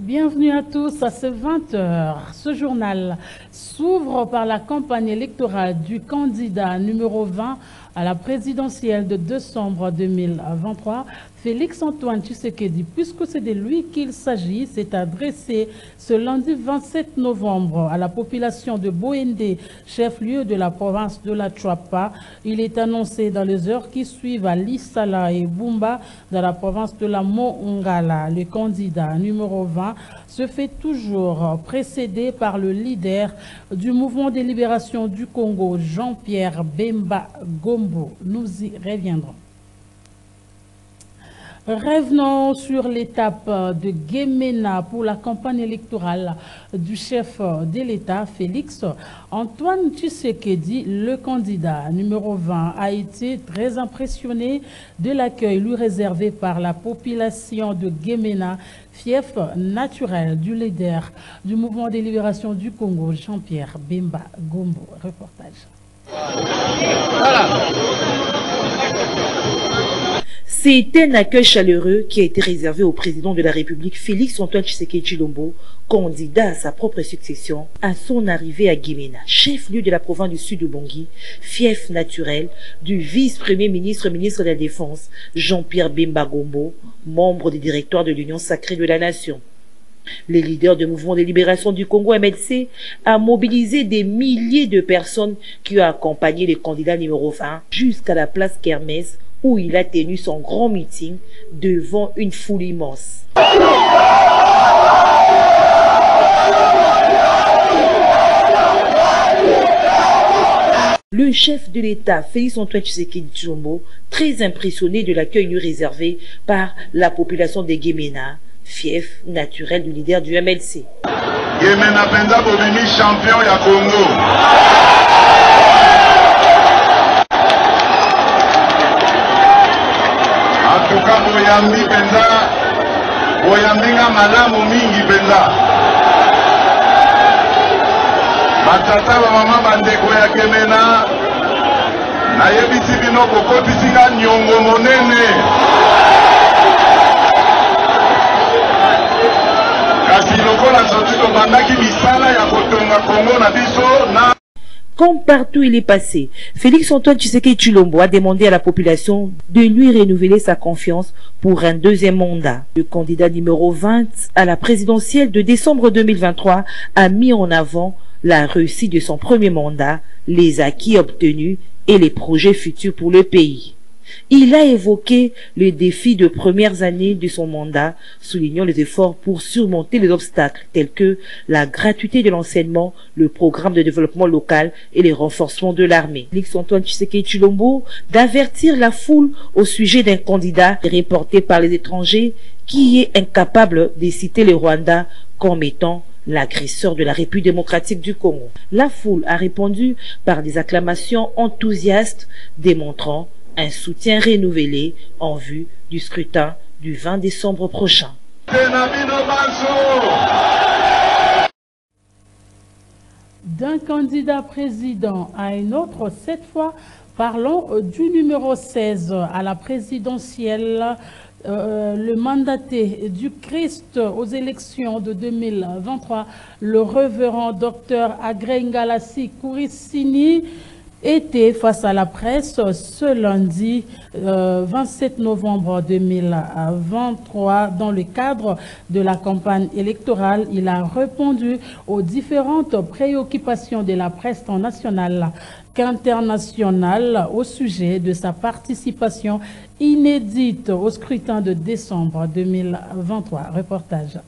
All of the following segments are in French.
Bienvenue à tous à ce 20h. Ce journal s'ouvre par la campagne électorale du candidat numéro 20 à la présidentielle de décembre 2023. Félix Antoine Tshisekedi, puisque c'est de lui qu'il s'agit, s'est adressé ce lundi 27 novembre à la population de Boende, chef-lieu de la province de la Chuapa. Il est annoncé dans les heures qui suivent à Lissala et Bumba, dans la province de la Mongala. Le candidat numéro 20 se fait toujours précédé par le leader du mouvement de libération du Congo, Jean-Pierre Bemba Gombo. Nous y reviendrons. Revenons sur l'étape de Guémena pour la campagne électorale du chef de l'État, Félix Antoine Tshisekedi. Le candidat numéro 20 a été très impressionné de l'accueil lui réservé par la population de Guémena, fief naturel du leader du mouvement de libération du Congo, Jean-Pierre Bemba Gombo. Reportage. Voilà. C'est un accueil chaleureux qui a été réservé au président de la République, Félix Antoine Tshisekedi Tshilombo, candidat à sa propre succession, à son arrivée à Guémena, chef-lieu de la province du Sud Ubangi, fief naturel du vice-premier ministre, ministre de la Défense, Jean-Pierre Bemba Gombo, membre du directoire de l'Union sacrée de la Nation. Le leader du mouvement de libération du Congo, MLC, a mobilisé des milliers de personnes qui ont accompagné le candidat numéro 20 jusqu'à la place Kermès, où il a tenu son grand meeting devant une foule immense. Le chef de l'État, Félix Antoine Tshisekedi Tshilombo, très impressionné de l'accueil lui réservé par la population de Guémena, fief naturel du leader du MLC. Guémena penza bobimi champion ya Congo. Atuka boyambi penza, boyambinga malamu mingi penza. Batata ba mama bandeko ya Guémena, nayebisi bino kokotisinga nyongo monene. Kasi lokola soki tobandaki misala ya kotonga Congo na biso na. Comme partout il est passé, Félix Antoine Tshisekedi Tshilombo a demandé à la population de lui renouveler sa confiance pour un deuxième mandat. Le candidat numéro 20 à la présidentielle de décembre 2023 a mis en avant la réussite de son premier mandat, les acquis obtenus et les projets futurs pour le pays. Il a évoqué les défis de premières années de son mandat, soulignant les efforts pour surmonter les obstacles tels que la gratuité de l'enseignement, le programme de développement local et les renforcements de l'armée. Félix Antoine Tshisekedi Tshilombo d'avertir la foule au sujet d'un candidat reporté par les étrangers qui est incapable de citer le Rwanda comme étant l'agresseur de la République démocratique du Congo. La foule a répondu par des acclamations enthousiastes démontrant un soutien renouvelé en vue du scrutin du 20 décembre prochain. D'un candidat président à un autre, cette fois, parlons du numéro 16 à la présidentielle. Le mandaté du Christ aux élections de 2023, le révérend docteur Agrey Ngalassi Kourissini, était face à la presse ce lundi 27 novembre 2023 dans le cadre de la campagne électorale. Il a répondu aux différentes préoccupations de la presse tant nationale qu'internationale au sujet de sa participation inédite au scrutin de décembre 2023. Reportage.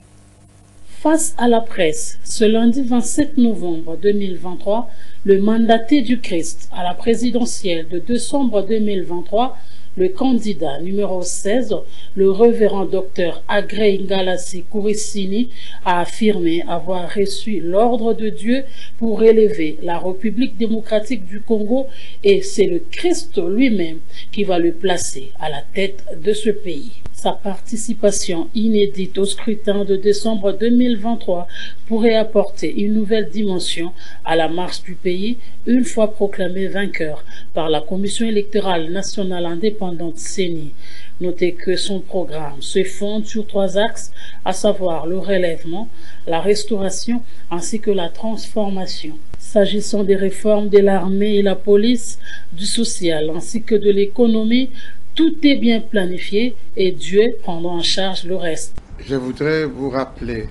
Face à la presse, ce lundi 27 novembre 2023, le mandaté du Christ à la présidentielle de décembre 2023, le candidat numéro 16, le révérend docteur Agrey Ngalassi Kourissini, a affirmé avoir reçu l'ordre de Dieu pour élever la République démocratique du Congo et c'est le Christ lui-même qui va le placer à la tête de ce pays. Sa participation inédite au scrutin de décembre 2023 pourrait apporter une nouvelle dimension à la marche du pays une fois proclamé vainqueur par la Commission électorale nationale indépendante CENI. Notez que son programme se fonde sur 3 axes, à savoir le relèvement, la restauration ainsi que la transformation. S'agissant des réformes de l'armée et la police, du social ainsi que de l'économie, tout est bien planifié et Dieu prendra en charge le reste. Je voudrais vous rappeler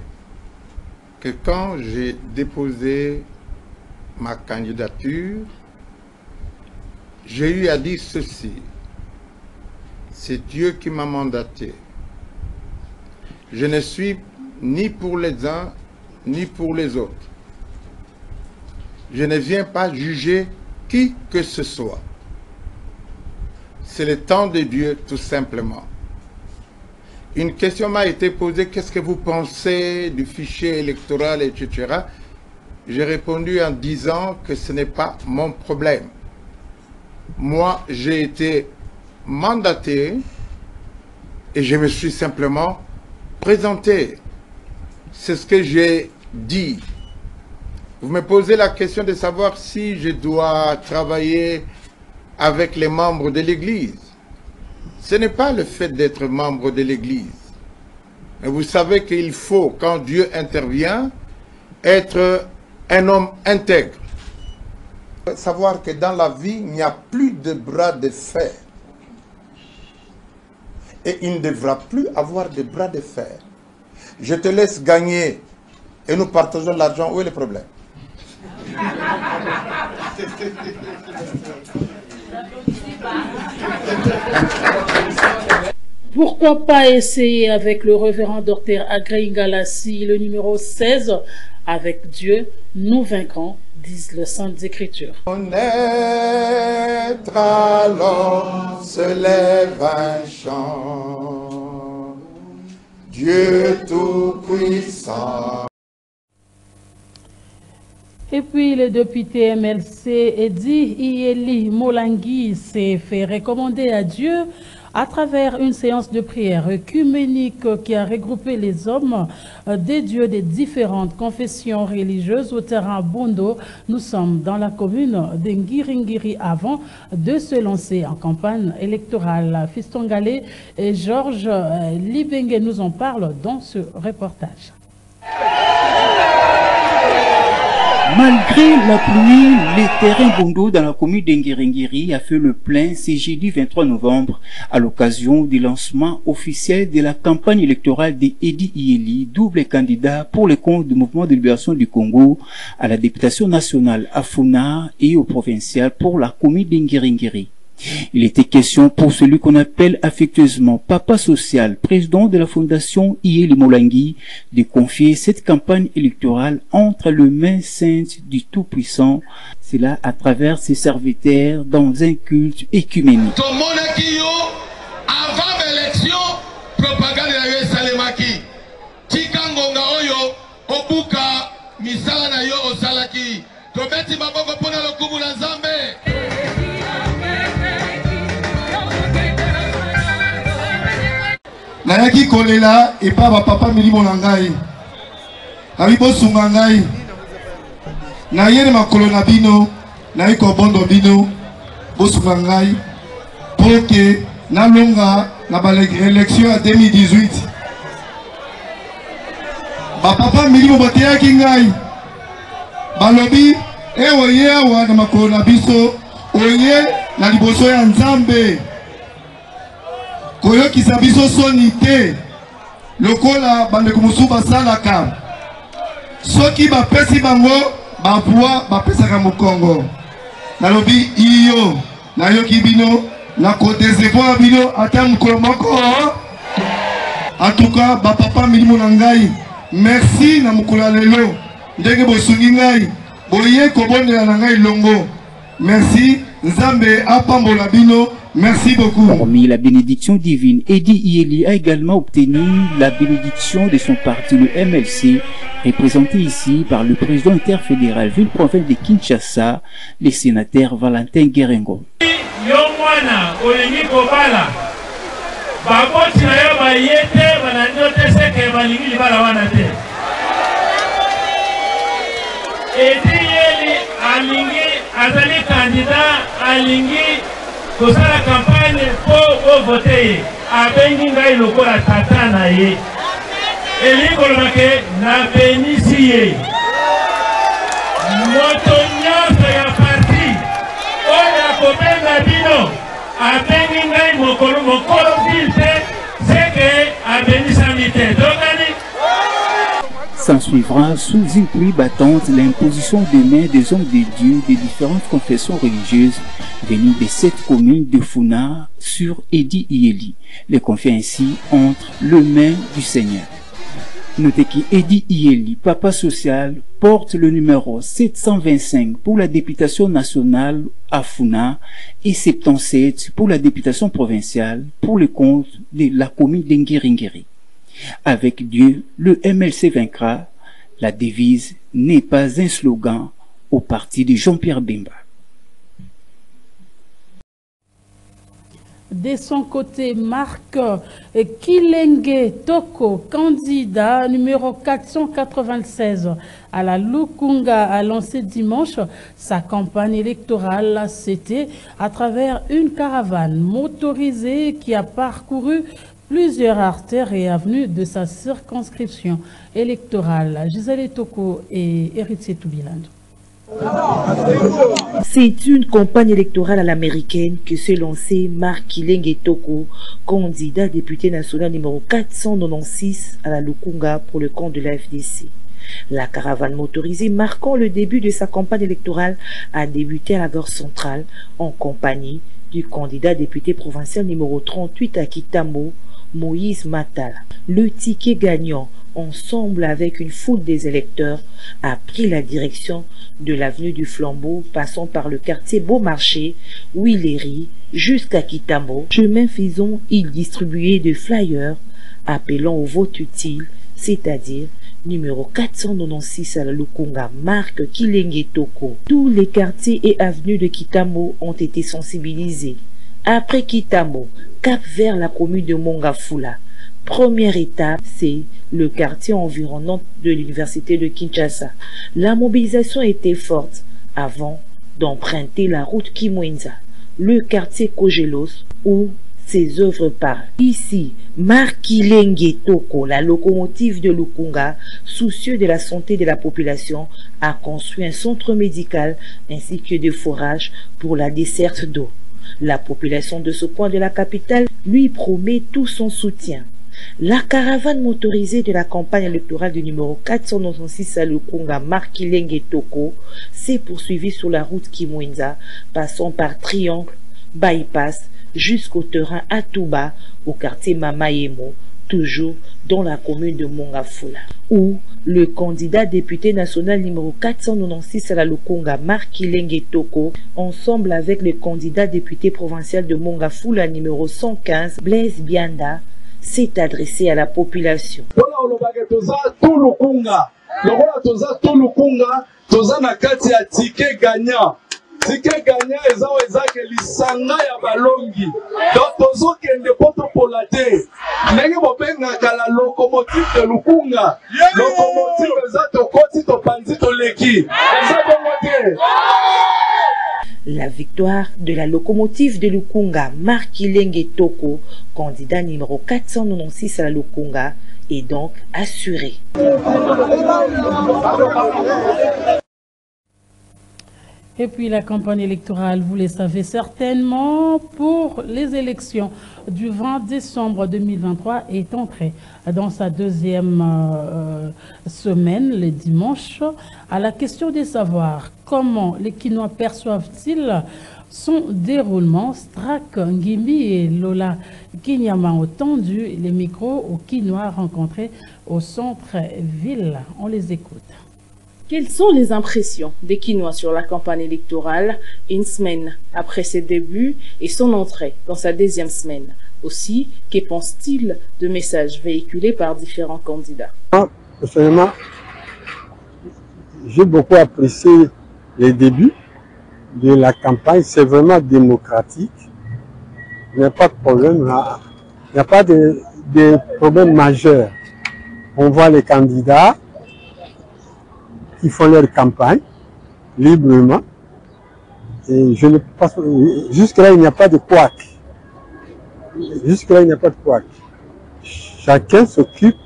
que quand j'ai déposé ma candidature, j'ai eu à dire ceci. C'est Dieu qui m'a mandaté. Je ne suis ni pour les uns, ni pour les autres. Je ne viens pas juger qui que ce soit. C'est le temps de Dieu, tout simplement. Une question m'a été posée, qu'est-ce que vous pensez du fichier électoral, etc. J'ai répondu en disant que ce n'est pas mon problème. Moi, j'ai été mandaté et je me suis simplement présenté. C'est ce que j'ai dit. Vous me posez la question de savoir si je dois travailler avec les membres de l'Église. Ce n'est pas le fait d'être membre de l'Église. Mais vous savez qu'il faut, quand Dieu intervient, être un homme intègre. Savoir que dans la vie, il n'y a plus de bras de fer. Et il ne devra plus avoir de bras de fer. Je te laisse gagner et nous partageons l'argent. Où est le problème? Pourquoi pas essayer avec le révérend Dr Agrey Ngalassi, le numéro 16, avec Dieu, nous vaincrons, disent les Saintes Écritures. Naître alors se lève un chant, Dieu tout-puissant. Et puis le député MLC Edi Iyeli Molangui s'est fait recommander à Dieu à travers une séance de prière œcuménique qui a regroupé les hommes des dieux des différentes confessions religieuses au terrain Bondo. Nous sommes dans la commune de Ngiringiri avant de se lancer en campagne électorale. Fiston Galé et Georges Libenge nous en parlent dans ce reportage. Malgré la pluie, le terrain Bondo dans la commune d'Ngiringiri a fait le plein ce jeudi 23 novembre à l'occasion du lancement officiel de la campagne électorale d'Edi Iyeli, double candidat pour le compte du mouvement de libération du Congo à la députation nationale à Funa et au provincial pour la commune d'Ngiringiri. Il était question pour celui qu'on appelle affectueusement Papa Social, président de la fondation Iyeli Molangui, de confier cette campagne électorale entre les mains saintes du Tout-Puissant, cela à travers ses serviteurs dans un culte écuménique. Avant l'élection, propagande na yo salemaki. Tikangonga oyo obuka misala na yo osalaki. Tobeti maboko pona lokumu na Nzambe. Nayaki kolela et pas papa milimo nangai. Abi bosunga ngai. Na yene makolo na bino, na iko bondo bino, bosunga ngai. Pour que na longa na élection à 2018. Ba papa milimo bateyaki ngai. Balobi e oye awa na makolo na biso, oye na liboso ya Nzambe. Koyo kisabiso soni te lokola bandeko musu basalaka soki bapesi bango bapwa bapesaka mokongo nalobi iyo nayoki bino na kodesevoir bino ata mokolo moko en tout cas bapapa milimo na ngai merci na mokolo lelo ndenge bosungi ngai boye kobondela na ngai longo merci Nzambe apambola bino. Merci beaucoup. Hormis la bénédiction divine, Edi Iyeli a également obtenu la bénédiction de son parti, le MLC, représenté ici par le président interfédéral ville-province de Kinshasa, le sénateur Valentin Guérengo. bakoti na yo bayete bananyote seke balingi libala wana te. Yeli alingi azali candidat alingi kosala campagne pour voter abengi ngai lokola tata na ye elingi koloba ke na benisi ye moto nyonso ya parti oyo akobenga bino abengi ngai mokolo ville te seke abenisami te tokani. S'ensuivra sous une pluie battante l'imposition des mains des hommes de Dieu des différentes confessions religieuses venus des 7 communes de Funa sur Edi Iyeli, les confiant ainsi entre les mains du Seigneur. Notez qu'Edi Iyeli, papa social, porte le numéro 725 pour la députation nationale à Funa et 77 pour la députation provinciale pour le compte de la commune d'Engiringiri. Avec Dieu, le MLC vaincra. La devise n'est pas un slogan au parti de Jean-Pierre Bemba. De son côté, Marc Kilenge Toko, candidat numéro 496 à la Lukunga, a lancé dimanche sa campagne électorale. C'était à travers une caravane motorisée qui a parcouru plusieurs artères et avenues de sa circonscription électorale. Gisèle Toko et Héritier Toubiland. C'est une campagne électorale à l'américaine que s'est lancé Marc Kilenge Toko, candidat député national numéro 496 à la Lukunga pour le compte de la FDC. La caravane motorisée marquant le début de sa campagne électorale a débuté à la gare centrale en compagnie du candidat député provincial numéro 38 à Kitambo, Moïse Matala. Le ticket gagnant, ensemble avec une foule des électeurs, a pris la direction de l'avenue du Flambeau, passant par le quartier Beaumarchais, Willery, jusqu'à Kitambo. Chemin faisant, il distribuait des flyers appelant au vote utile, c'est-à-dire numéro 496 à la Lukunga, Marc Kilenge Toko. Tous les quartiers et avenues de Kitambo ont été sensibilisés. Après Kitambo, cap vers la commune de Mongafula. Première étape, c'est le quartier environnant de l'université de Kinshasa. La mobilisation était forte avant d'emprunter la route Kimwenza, le quartier Kogelos, où ses œuvres parlent. Ici, Marc Kilenge Toko, la locomotive de Lukunga, soucieux de la santé de la population, a construit un centre médical ainsi que des forages pour la desserte d'eau. La population de ce coin de la capitale lui promet tout son soutien. La caravane motorisée de la campagne électorale du numéro 496 à Lukunga, Marc Kilenge Toko, s'est poursuivie sur la route Kimwenza, passant par Triangle, Bypass, jusqu'au terrain Atuba, au quartier Mamayemo, toujours dans la commune de Mongafula, où le candidat député national numéro 496 à la Lukunga, Marc Kilenge Toko, ensemble avec le candidat député provincial de Mongafula numéro 115, Blaise Bianda, s'est adressé à la population. Ticket gagnant ezake lisanga ya balongi donc tozo kende poto polate ndenge bobenga kala locomotive de Lukunga locomotive ezato koti to panzi to leki ezato mote. La victoire de la locomotive de Lukunga, Marc Kilenge Toko, candidat numéro 496 à la Lukunga, est donc assurée. Et puis la campagne électorale, vous le savez certainement, pour les élections du 20 décembre 2023 est entrée dans sa deuxième semaine, le dimanche. À la question de savoir comment les Kinois perçoivent-ils son déroulement, Strak Ngimbi et Lola Kinyama ont tendu les micros aux Kinois rencontrés au centre-ville. On les écoute. Quelles sont les impressions des Kinois sur la campagne électorale une semaine après ses débuts et son entrée dans sa deuxième semaine? Aussi, que pense-t-il de messages véhiculés par différents candidats? Personnellement, j'ai beaucoup apprécié les débuts de la campagne. C'est vraiment démocratique. Il n'y a pas de problème là. il n'y a pas de problème majeur. On voit les candidats qui font leur campagne librement. Et je ne pense jusque-là, il n'y a pas de couac. Jusque-là, il n'y a pas de couac. Chacun s'occupe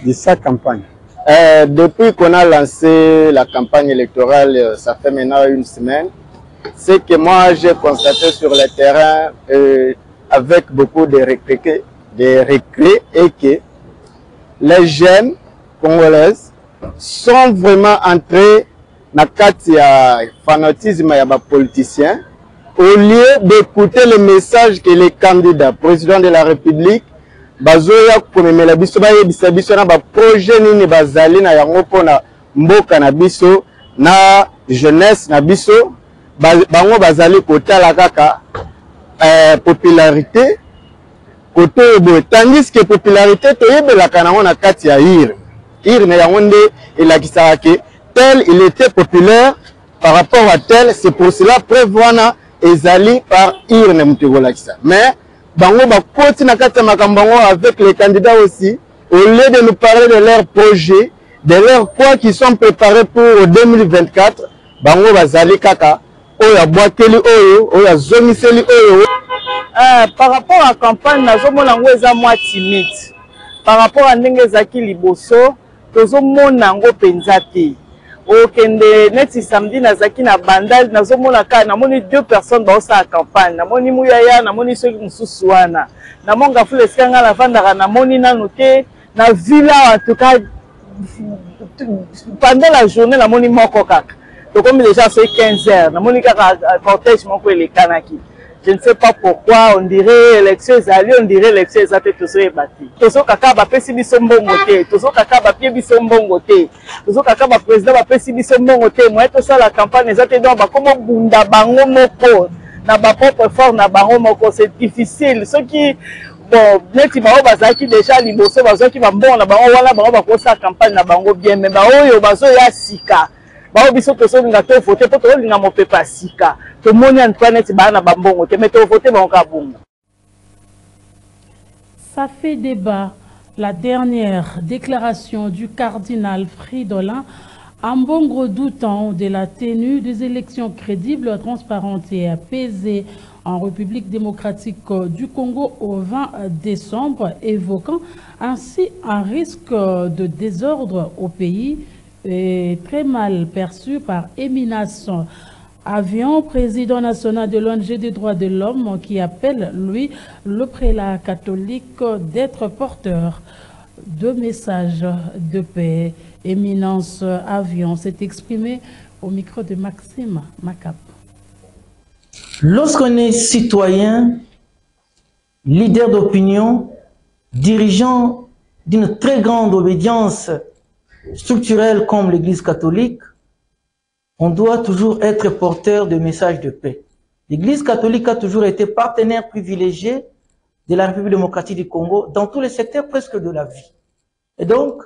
de sa campagne. Depuis qu'on a lancé la campagne électorale, ça fait maintenant une semaine, c'est que moi j'ai constaté sur le terrain avec beaucoup de regrets et que les jeunes congolaises sont vraiment entrés dans le fanatisme des politiciens au lieu d'écouter le message que les candidats, président de la République, bazoya komemela biso bayebisa biso na ba projet nini bazali na yango pona mboka na biso na jeunesse na biso bango bazali kotala kaka popularité côté boy tandis que popularité toyebelaka nango na kati ya ir na yango nde elakisaka ke tel il était populaire par rapport à tel, c'est pour cela prévoana ezali par ir na mutegolakisa mais bango bakoti na kati makambango avec les candidats aussi au lieu de nous parler de leurs projets, de leurs quoi qui sont préparés pour 2024 bango bazali kaka oya boakeli oya zomiseli oyo. Par rapport à la campagne nazomona ngo eza mwa timide par rapport à ndenge ezaki liboso tozomona ngo penza te okende neti samedi nazaki na bandal nazomona ka namoni 2 personnes dans sa campagne namoni muyaya namoni soki mususu wana namonga fule skanga la vandaka namoni nanu te na villa en tout cas pendant la journée namoni moko kaka to comme déjà c'est 15 heures namoni kaka cortège moko elekanaki. Je ne sais pas pourquoi on dirait élection ezali on dirait élection ezate tozo ebati tozo kaka ba pesi biso mbongo te tozo kaka ba pie biso mbongo te tozo kaka ba président ba pesi biso mbongo te moi to ça la campagne ezate donc ba komo bunda bango moko na ba propre fort na bango moko c'est difficile ceux qui bon neti ba bazaki déjà liboso bazaki ba mbongo na bango wana bango ba ko sa campagne na bango bien mais ba oyo bazo ya sika ba biso tozo linga to voter po to linga mo pepa sika. Ça fait débat. La dernière déclaration du cardinal Fridolin Ambongo doutant de la tenue des élections crédibles, transparentes et apaisées en République démocratique du Congo au 20 décembre, évoquant ainsi un risque de désordre au pays et très mal perçu par éminence. Avion, président national de l'ONG des droits de l'homme, qui appelle, lui, le prélat catholique d'être porteur de messages de paix. Éminence Avion s'est exprimé au micro de Maxime Macap. Lorsqu'on est citoyen, leader d'opinion, dirigeant d'une très grande obédience structurelle comme l'Église catholique, on doit toujours être porteur de messages de paix. L'Église catholique a toujours été partenaire privilégié de la République démocratique du Congo dans tous les secteurs presque de la vie. Et donc,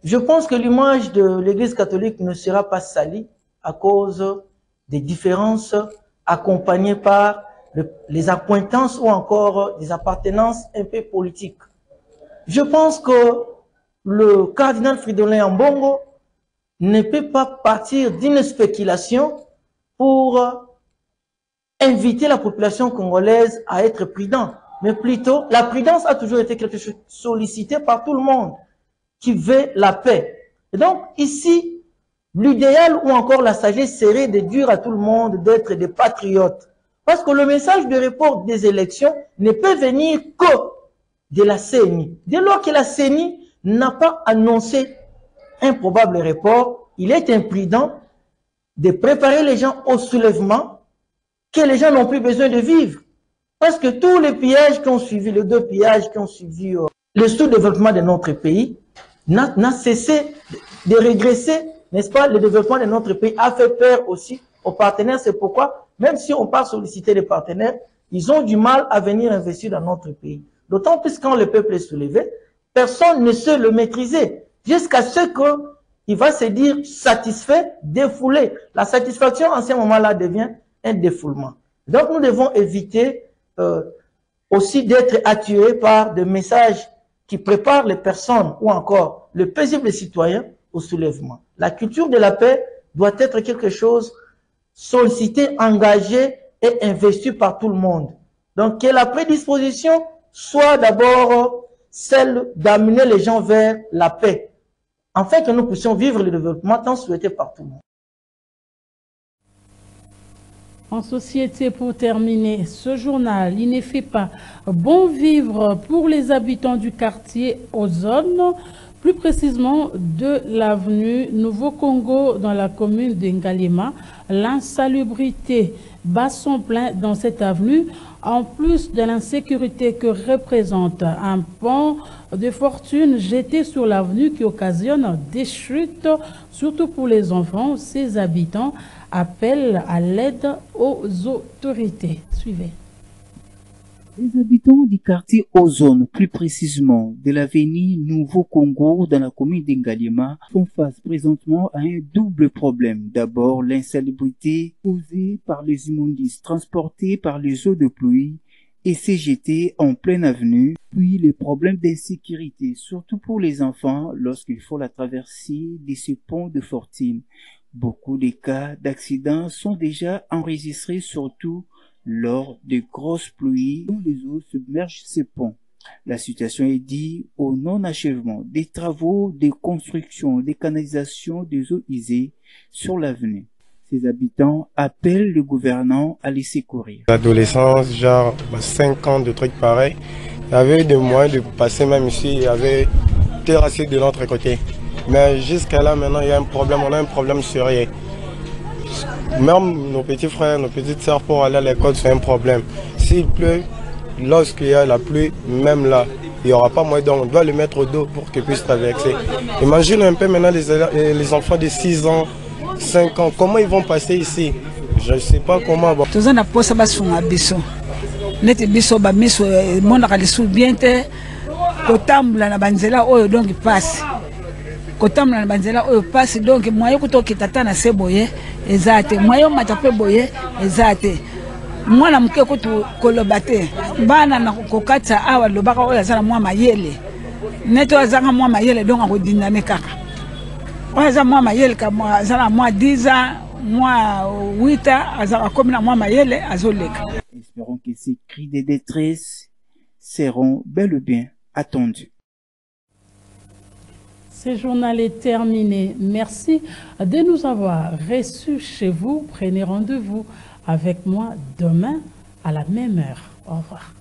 je pense que l'image de l'Église catholique ne sera pas salie à cause des différences accompagnées par les accointances ou encore des appartenances un peu politiques. Je pense que le cardinal Fridolin Ambongo ne peut pas partir d'une spéculation pour inviter la population congolaise à être prudente. Mais plutôt, la prudence a toujours été quelque chose sollicité par tout le monde qui veut la paix. Et donc, ici, l'idéal ou encore la sagesse serait de dire à tout le monde d'être des patriotes. Parce que le message de report des élections ne peut venir que de la CENI. Dès lors que la CENI n'a pas annoncé un probable report, il est imprudent de préparer les gens au soulèvement que les gens n'ont plus besoin de vivre. Parce que tous les pillages qui ont suivi, les 2 pillages qui ont suivi le sous-développement de notre pays, n'a cessé de régresser, n'est-ce pas? Le développement de notre pays a fait peur aussi aux partenaires. C'est pourquoi, même si on part solliciter les partenaires, ils ont du mal à venir investir dans notre pays. D'autant plus quand le peuple est soulevé, personne ne sait le maîtriser. Jusqu'à ce qu'il va se dire satisfait, défoulé. La satisfaction en ce moment-là devient un défoulement. Donc nous devons éviter aussi d'être attirés par des messages qui préparent les personnes ou encore le paisible citoyen au soulèvement. La culture de la paix doit être quelque chose sollicité, engagé et investi par tout le monde. Donc que la prédisposition soit d'abord celle d'amener les gens vers la paix, afin que nous puissions vivre le développement tant souhaité par tout le monde. En société, pour terminer ce journal, il ne fait pas bon vivre pour les habitants du quartier Ozone, plus précisément de l'avenue Nouveau Congo dans la commune d'Ngalema. L'insalubrité bat son plein dans cette avenue, en plus de l'insécurité que représente un pont de fortune jeté sur l'avenue qui occasionne des chutes, surtout pour les enfants. Ses habitants appellent à l'aide aux autorités. Suivez. Les habitants du quartier Ozone, plus précisément de l'avenue Nouveau Congo dans la commune d'Ngalema, font face présentement à un double problème. D'abord, l'insalubrité causée par les immondices transportés par les eaux de pluie et jetés en pleine avenue, puis les problèmes d'insécurité, surtout pour les enfants lorsqu'il faut la traversée de ce pont de fortune. Beaucoup de cas d'accidents sont déjà enregistrés, surtout lors de grosses pluies dont les eaux submergent ces ponts. La situation est due au non-achèvement des travaux de construction des canalisations des eaux usées sur l'avenue. Ces habitants appellent le gouvernement à les secourir. L'adolescence, genre 5 ans de trucs pareils, il y avait des moyens de passer même ici, il y avait terrassé de l'autre côté. Mais jusqu'à là maintenant il y a un problème, on a un problème sérieux. Même nos petits frères, nos petites sœurs pour aller à l'école, c'est un problème. S'il pleut, lorsqu'il y a la pluie, même là, il n'y aura pas moyen, donc on doit le mettre au dos pour qu'ils puissent traverser. Imagine un peu maintenant les enfants de 6 ans, 5 ans, comment ils vont passer ici? Je ne sais pas comment. Kotamla na banzela oyo passe donc moyo kutokita tana seboye ezate moyo matape boye ezate mwana muke kutu kolobate bana na kokatsa awa lobaka oyo azala mwa mayele neto azanga mwa mayele donc akodindane kaka oyo azala mwa mayele ka mwa azala mwa 10 mwa 8 azala komi na mwa mayele azoleka. Espérons que ces cris de détresse seront bel et bien attendus. Ce journal est terminé. Merci de nous avoir reçus chez vous. Prenez rendez-vous avec moi demain à la même heure. Au revoir.